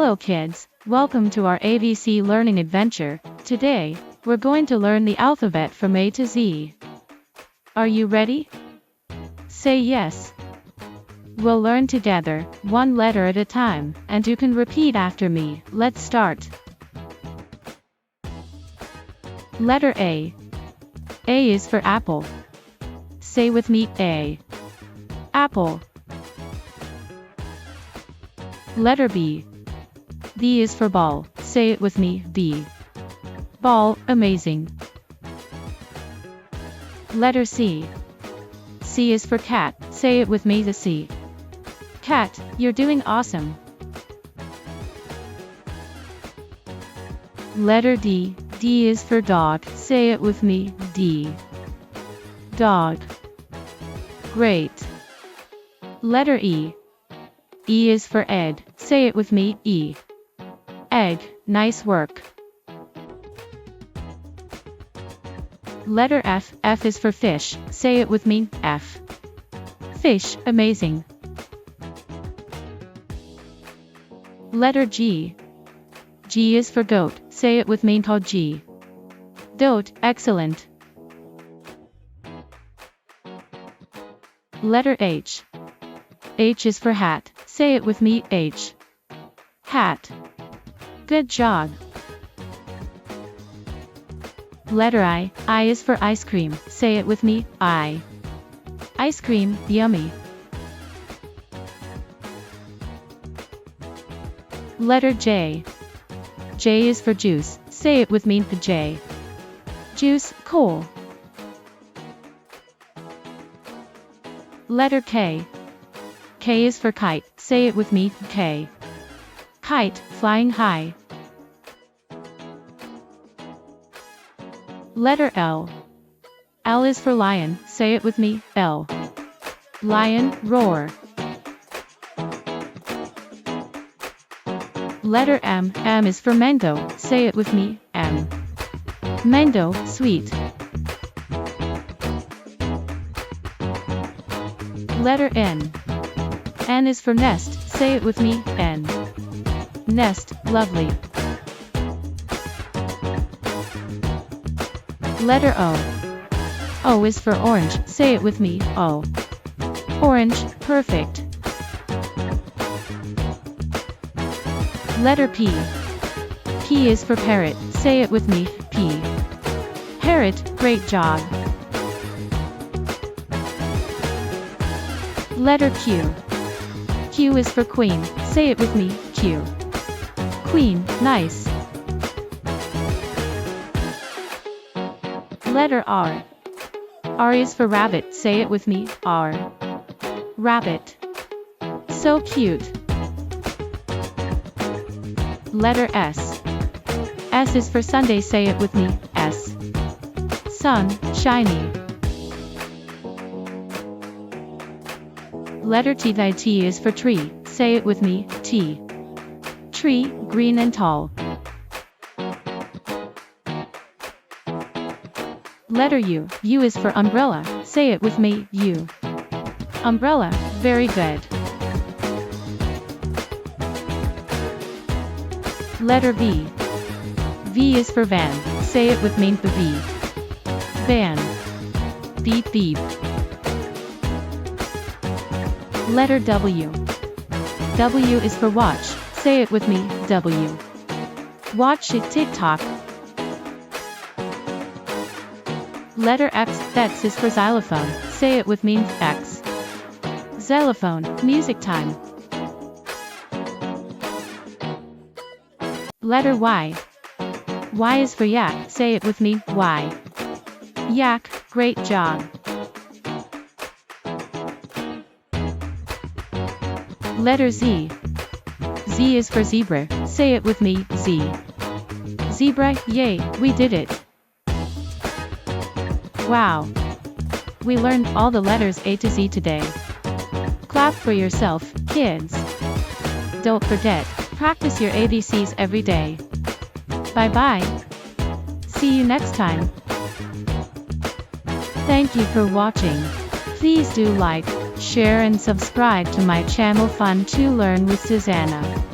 Hello kids, welcome to our ABC learning adventure. Today, we're going to learn the alphabet from A to Z. Are you ready? Say yes. We'll learn together, one letter at a time, and you can repeat after me. Let's start. Letter A. A is for apple. Say with me, A. Apple. Letter B. B is for ball. Say it with me, B. Ball, amazing. Letter C. C is for cat. Say it with me, the C. Cat, you're doing awesome. Letter D. D is for dog. Say it with me, D. Dog. Great. Letter E. E is for egg. Say it with me, E. Egg, nice work. Letter F. F is for fish. Say it with me, F. Fish, amazing. Letter G. G is for goat. Say it with me, G. Goat, excellent. Letter H. H is for hat. Say it with me, H. Hat. Good job. Letter I. I is for ice cream. Say it with me, I. Ice cream, yummy. Letter J. J is for juice. Say it with me, J. Juice, cool. Letter K. K is for kite. Say it with me, K. Kite, flying high. Letter L. L is for lion. Say it with me, L. Lion, roar. Letter M. M is for mango. Say it with me, M. Mango, sweet. Letter N. N is for nest. Say it with me, N. Nest, lovely. Letter O. O is for orange. Say it with me, O. Orange, perfect. Letter P. P is for parrot. Say it with me, P. Parrot, great job. Letter Q. Q is for queen. Say it with me, Q. Queen, nice. Letter R. R is for rabbit. Say it with me, R. Rabbit. So cute. Letter S. S is for Sunday. Say it with me, S. Sun, shiny. Letter T. Thy T is for tree. Say it with me, T. Tree, green and tall. Letter U. U is for umbrella. Say it with me, U. Umbrella, very good. Letter V. V is for van. Say it with me, the V. Van. Beep beep. Letter W. W is for watch. Say it with me, W. Watch it TikTok. Letter X. X is for xylophone. Say it with me, X. Xylophone, music time. Letter Y. Y is for yak. Say it with me, Y. Yak, great job. Letter Z. Z is for zebra. Say it with me, Z. Zebra, yay, we did it. Wow. We learned all the letters A to Z today. Clap for yourself, kids. Don't forget, practice your ABCs every day. Bye-bye. See you next time. Thank you for watching. Please do like, share and subscribe to my channel Fun to Learn with Susanna.